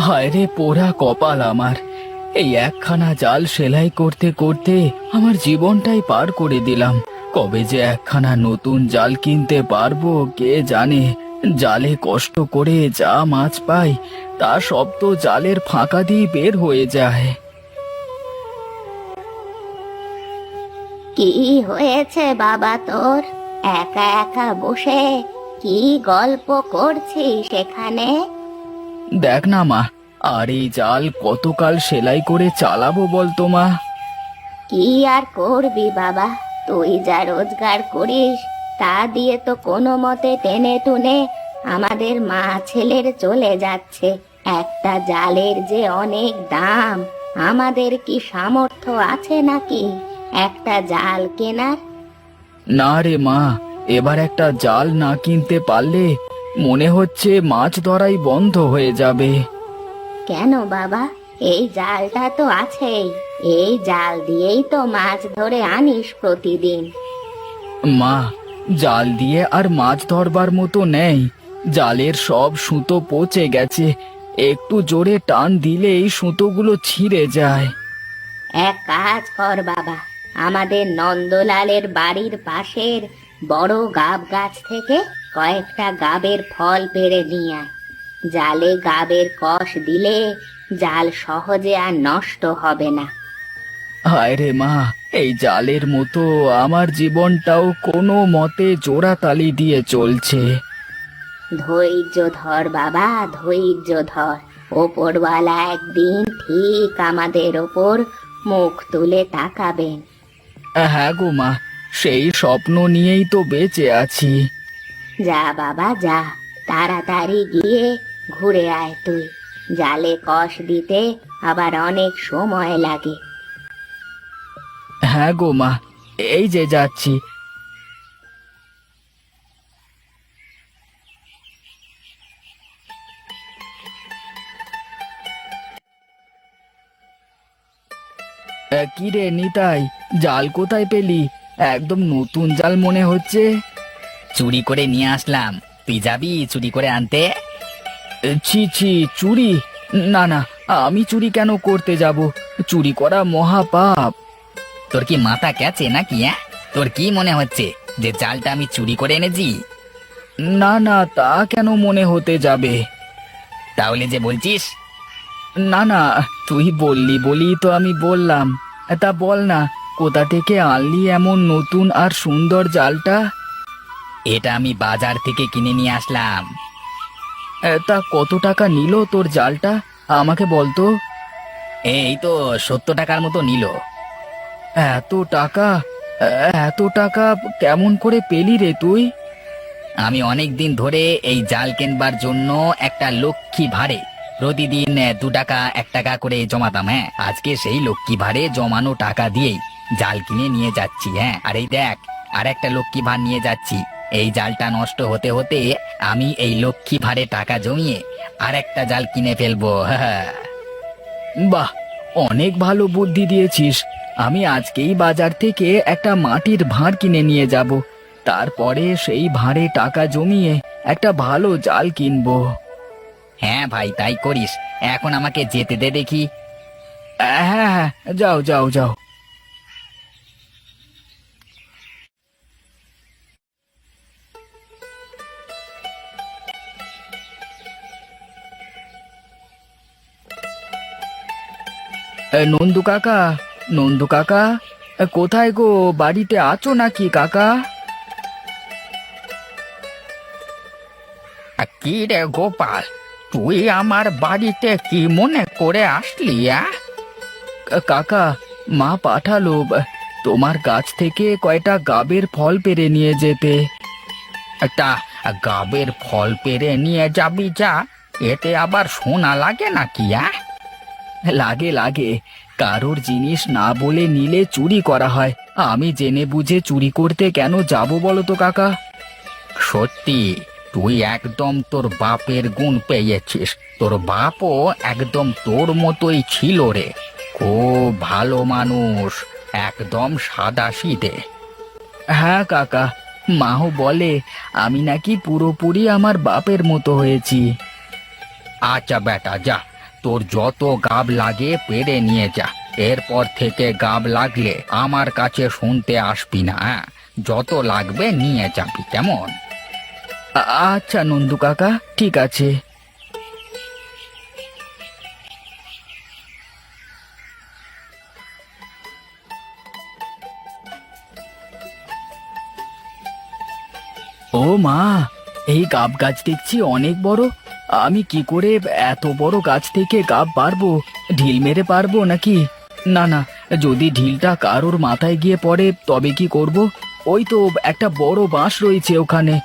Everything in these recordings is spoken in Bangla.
হায় রে পোড়া কপাল আমার! এই একখানা জাল সেলাই করতে করতে আমার জীবনটাই পার করে দিলাম। কবে যে একখানা নতুন জাল কিনতে পারবো কে জানে। জালে কষ্ট করে যা মাছ পাই তা সব তো জালের ফাঁকা দিয়ে বের হয়ে যায়। কি হয়েছে বাবা তোর? একা একা বসে কি গল্প করছিস সেখানে? দেখ না মা, আর এই জাল কতকাল সেলাই করে চালাবো বলতো মা? কি আর করবি বাবা, তুই যা রোজগার করিস তা দিয়ে তো কোনো মতে টেনে টুনে আমাদের মা ছেলের চলে যাচ্ছে। একটা জালের যে অনেক দাম, আমাদের কি সামর্থ্য আছে নাকি একটা জাল কেনার? না রে মা, এবার একটা জাল না কিনতে পারলে মনে হচ্ছে মাছ ধরাই বন্ধ হয়ে যাবে। কেন বাবা, এই জালটা তো আছেই, এই জাল দিয়েই তো মাছ ধরে আনিস প্রতিদিন। মা, জাল দিয়ে আর মাছ ধরবার মতো নেই। জালের সব সুতো পচে গেছে, একটু জোরে টান দিলেই সুতোগুলো ছিঁড়ে যায়। এক কাজ কর বাবা, আমাদের নন্দলালের বাড়ির পাশের বড় গাব গাছ থেকে কয়েকটা গাবের ফল পেড়ে নিয়ে আয়। জালে গাবের কষ দিলে জাল সহজে আর নষ্ট হবে না। হায় রে মা, এই জালের মতো আমার জীবনটাও কোনো মতে জোড়াতালি দিয়ে চলছে। ধৈর্য ধর বাবা, ধৈর্য ধর। ওপরওয়ালা একদিন ঠিক আমাদের ওপর মুখ তুলে তাকাবেন। হ্যাঁ গো মা, সেই স্বপ্ন নিয়েই তো বেঁচে আছি। যা বাবা যা, তাড়াতাড়ি গিয়ে ঘুরে আয় তুই। জালে কষ দিতে আবার অনেক সময় লাগে। হ্যাঁ গো মা, এই যে যাচ্ছি। কি রে নিতাই, জাল কোথায় পেলি? একদম নতুন জাল মনে হচ্ছে। চুরি করে নিয়ে আসলাম, তুই যাবি চুরি করে আনতে? ছি ছি, চুরি? না না, আমি চুরি কেন করতে যাব? চুরি করা মহাপাপ। তোর কি মাথা গেছে নাকি? তোর কি মনে হচ্ছে যে জালটা আমি চুরি করে এনেছি? না না, তা কেন মনে হতে যাবে? তাহলে যে বলছিস? না না, তুই বললি বলি তো আমি বললাম। তা বল না, কোথা থেকে আনলি এমন নতুন আর সুন্দর জালটা? এটা আমি বাজার থেকে কিনে নিয়ে আসলাম। তা কত টাকা নিল তোর জালটা, আমাকে বলতো। এই তো 70 টাকার মতো নিল। এত টাকা? এত টাকা কেমন করে পেলি রে তুই? আমি অনেক দিন ধরে এই জাল কেনবার জন্য একটা লক্ষ্মী ভাড়ে প্রতিদিন 2 টাকা 1 টাকা করে জমাতাম। আজকে সেই লক্ষ্মী ভাড়ে জমানো টাকা দিয়েই জাল কিনে নিয়ে যাচ্ছি। আর এই দেখ, আর একটা লক্ষ্মী ভাড় নিয়ে যাচ্ছি। এই জালটা নষ্ট হতে হতে আমি এই লক্ষ্মী ভাড়ে টাকা জমিয়ে আর একটা জাল কিনে ফেলবো। বাহ, অনেক ভালো বুদ্ধি দিয়েছিস। আমি আজকেই বাজার থেকে একটা মাটির ভাঁড় কিনে নিয়ে যাব, তারপরে সেই ভাঁড়ে টাকা জমিয়ে একটা ভালো জাল কিনবো। হ্যাঁ ভাই, তাই করিস। এখন আমাকে যেতে দে দেখি। হ্যাঁ হ্যাঁ, যাও যাও যাও। নন্দু কাকা, নন্দু কাকা, কোথায় গো? বাড়িতে আছো নাকি কাকা? কি রে গোপাল, তুই আমার বাড়িতে কি মনে করে আসলি? কাকা, মা পাঠালো তোমার গাছ থেকে কয়টা গাবের ফল পেড়ে নিয়ে যেতে। একটা গাবের ফল পেরে নিয়ে যাবি যা, এতে আবার সোনা লাগে নাকি? লাগে লাগে, কারোর জিনিস না বলে নিলে চুরি করা হয়। আমি জেনে বুঝে চুরি করতে কেন যাব বলো তো কাকা? সত্যি, তুই একদম তোর বাপের গুণ পেয়েছিস। তোর বাপও একদম তোর মতোই ছিল রে, খুব ভালো মানুষ, একদম সাদাসিধে। হ্যাঁ কাকা, মাও বলে আমি নাকি পুরোপুরি আমার বাপের মতো হয়েছি। আচ্ছা বেটা যা, তোর যত গাব লাগে পেরে নিয়ে যা। এরপর থেকে গাব লাগলে আমার কাছে শুনতে আসবি না, হ্যাঁ? যত লাগবে নিয়ে যাবি, কেমন? আচ্ছা নন্দু কাকা, ঠিক আছে। ও মা, এই গাব গাছ দেখছি অনেক বড়। আমি কি করে এত বড় গাছ থেকে গাব পারবো? ঢিল মেরে পারবো নাকি? না না, যদি ঢিলটা কারোর মাথায় গিয়ে পড়ে তবে কি করব? ওই তো একটা বড় বাঁশ রয়েছে ওখানে।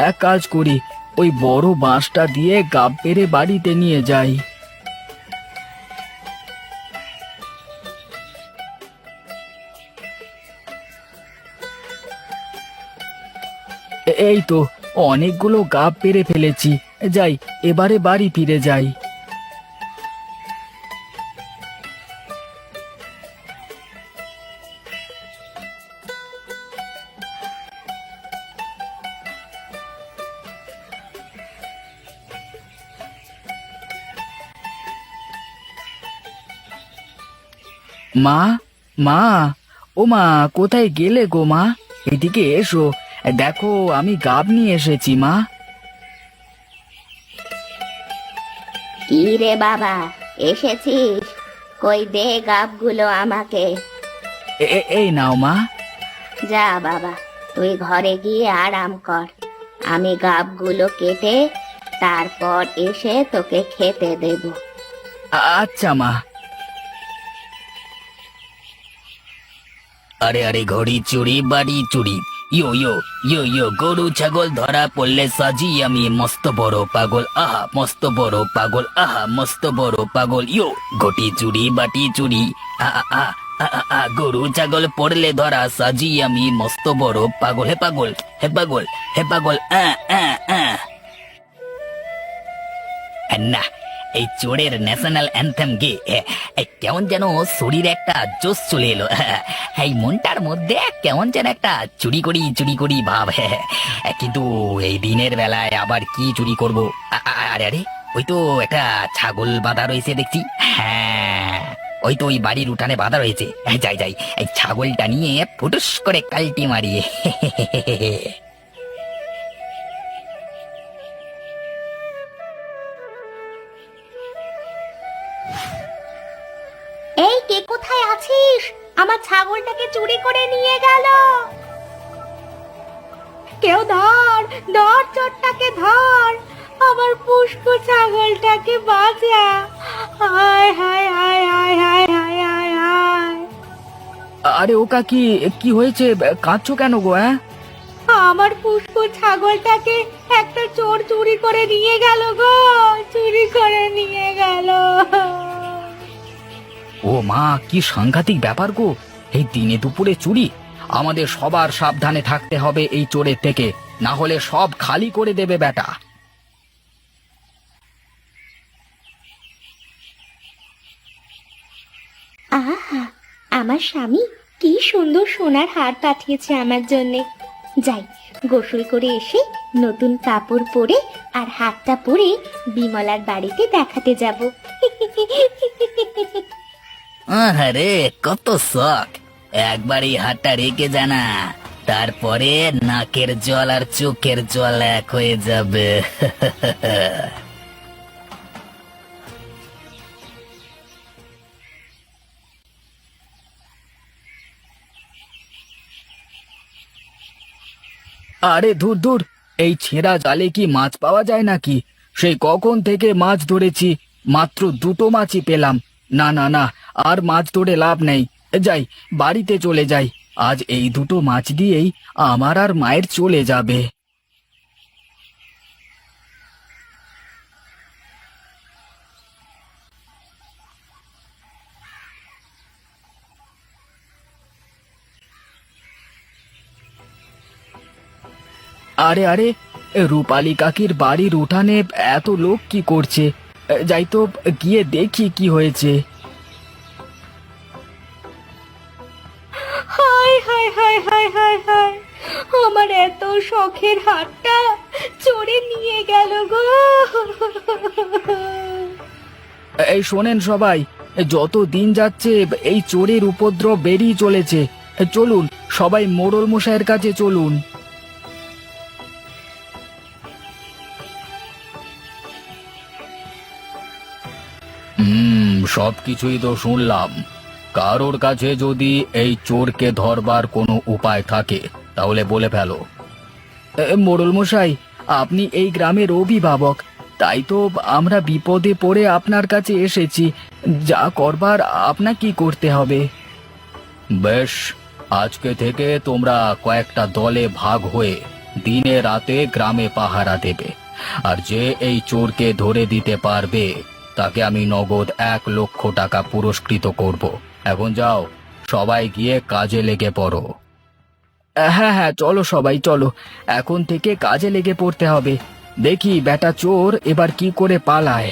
এক কাজ করি, ওই বড় বাঁশটা দিয়ে গাব পেরে বাড়িতে নিয়ে যাই। এই তো অনেকগুলো গাব পেরে ফেলেছি। যাই, এবারে বাড়ি ফিরে যাই। মা, মা, ও মা, কোথায় গেলে গো মা? এদিকে এসো, দেখো আমি গাব নিয়ে এসেছি মা। কি রে বাবা, এসেছিস? কই দে গাবগুলো আমাকে। এই নাও মা। যা বাবা, তুই ঘরে গিয়ে আরাম কর। আমি গাবগুলো কেটে তারপর এসে তোকে খেতে দেব। আচ্ছা মা। আরে আরে, ঘড়ি চুরি বাড়ি চুরি, ইয়ো ইয়ো ইয়ো ইয়ো, গরু ছাগল ধরা পড়লে সাজি আমি মস্ত বড় পাগল, আহা মস্ত বড় পাগল, আহা মস্ত বড় পাগল, ইয়ো ঘটি চুরি বাটি চুরি, আ আ আ আ, আ, আ, গরু ছাগল পড়লে ধরা সাজি আমি মস্ত বড় পাগল, হে পাগল হে পাগল হে পাগল, না, এই চোরের ন্যাশনাল অ্যান্থেম গে কেমন যেন শরীরে একটা জোশ চলে এলো। এই মনটার মধ্যে কেমন যেন একটা চুরি করি ভাব। কিন্তু এই দিনের বেলায় আবার কি চুরি করব? আরে আরে, ওই তো একটা ছাগল বাঁধা রয়েছে দেখছি। হ্যাঁ, ওই তো ওই বাড়ির উঠানে বাঁধা রয়েছে। যাই যাই, এই ছাগলটা নিয়ে ফুটুস করে কালটি মারিয়ে। এই কে কোথায় আছিস? আমার ছাগলটাকে চুরি করে নিয়ে গেল। কেউ ধর, ধর চোরটাকে ধর, আমার পুষ্কু ছাগলটাকে বাঁচা। হায় হায় হায় হায় হায় হায় হায় হায়। আরে ও কাকি, কি হয়েছে? কাঁদছো কেন গো? আমার পুষ্কু ছাগলটাকে একটা চোর চুরি করে নিয়ে গেল গো, চুরি করে নিয়ে গেল। ও মা, কি সাংঘাতিক ব্যাপার গো! এই দিনে দুপুরে চুরি! আমাদের সবার সাবধানে থাকতে হবে এই চোরের থেকে, না হলে সব খালি করে দেবে বেটা। আহা, আমার স্বামী কি সুন্দর সোনার হার পাঠিয়েছে আমার জন্যে। যাই, গোসল করে এসে নতুন কাপড় পরে আর হাতটা পরে বিমলার বাড়িতে দেখাতে যাব। আরে কত শখ! একবার এই হাতটা রেখে জানা, তারপরে নাকের জল আর চোখের জল এক হয়ে যাবে। আরে ধুর ধুর, এই ছেঁড়া জালে কি মাছ পাওয়া যায় নাকি? সেই কখন থেকে মাছ ধরেছি, মাত্র দুটো মাছই পেলাম। না না না, আর মাছ ধরে লাভ নেই। যাই, বাড়িতে চলে যাই। আজ এই দুটো মাছ দিয়েই আমার আর মায়ের চলে যাবে। আরে আরে, রূপালী কাকির বাড়ির উঠানে এত লোক কি করছে? যাই তো, গিয়ে দেখি কি হয়েছে। হায় হায় হায় হায় হায় হায়, আমার এত শখের হাতটা চোরে নিয়ে গেল গো। এই শোনেন সবাই, যত দিন যাচ্ছে এই চোরের উপদ্রব বেড়েই চলেছে। চলুন সবাই মোড়ল মশাইয়ের কাছে চলুন। সবকিছুই তো শুনলাম। কারোর কাছে যদি এই চোরকে ধরবার কোনো উপায় থাকে তাহলে বলে ফেলো। মোড়ল মশাই, আপনি এই গ্রামের অভিভাবক, তাই তো আমরা বিপদে পড়ে আপনার কাছে এসেছি। যা করবার আপনাকেই করতে হবে। বেশ, আজকে থেকে তোমরা কয়েকটা দলে ভাগ হয়ে দিনে রাতে গ্রামে পাহারা দেবে, আর যে এই চোরকে ধরে দিতে পারবে তাকে আমি নগদ 1,00,000 টাকা পুরস্কৃত করব। এখন যাও, সবাই গিয়ে কাজে লেগে পড়ো। হ্যাঁ হ্যাঁ, চলো সবাই চলো, এখন থেকে কাজে লেগে পড়তে হবে। দেখি বেটা চোর এবার কি করে পালায়।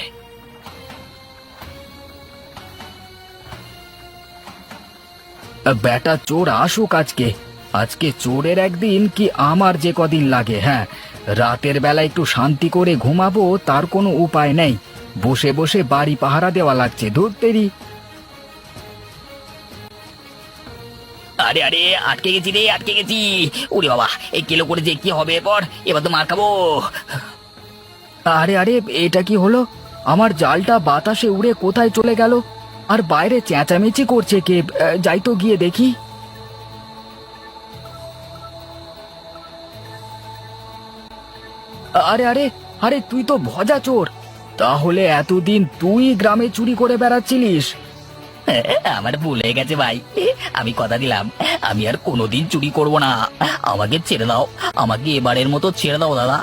বেটা চোর আসুক আজকে। আজকে চোরের একদিন কি আমার যে কদিন লাগে। হ্যাঁ, রাতের বেলা একটু শান্তি করে ঘুমাবো তার কোনো উপায় নেই। বসে বসে বাড়ি পাহারা দেওয়া লাগছে। ধরতেরি। আরে আরে, আটকে গেছি রে, আটকে গেছি। ওরে বাবা, এই কেলো করে যে কি হবে এরপর? এবার তো মার খাবো। আরে আরে, এটা কি হলো? আমার জালটা বাতাসে উড়ে কোথায় চলে গেল? আর বাইরে চেঁচামেচি করছে কে? যাই তো গিয়ে দেখি। আরে আরে আরে, তুই তো ভজা চোর। তাহলে এতদিন তুই গ্রামে চুরি করে বেড়াচ্ছিলিস? আমার ভুল হয়ে গেছে ভাই, আমি কথা দিলাম আমি আর কোনোদিন চুরি করব না। আমাকে ছেড়ে দাও, আমাকে এবারের মতো ছেড়ে দাও দাদা।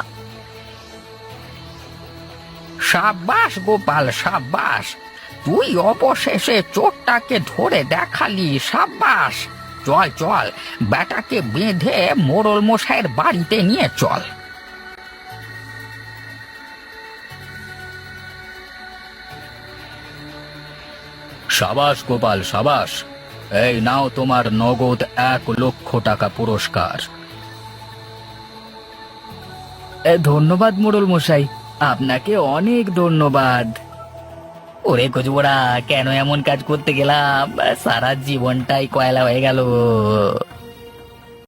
সাব্বাস গোপাল, সাব্বাস, তুই অবশেষে চোরটাকে ধরে দেখালি। সাব্বাস, চল চল, বেটাকে বেঁধে মোড়ল মশাইয়ের বাড়িতে নিয়ে চল। সাবাস গোপাল, সাবাস। এই নাও তোমার নগদ 1,00,000 টাকা পুরস্কার। ধন্যবাদ মোড়ল মশাই, আপনাকে অনেক ধন্যবাদ। ওরে কচুবড়া, কেন এমন কাজ করতে গেলাম? সারা জীবনটাই কয়লা হয়ে গেল।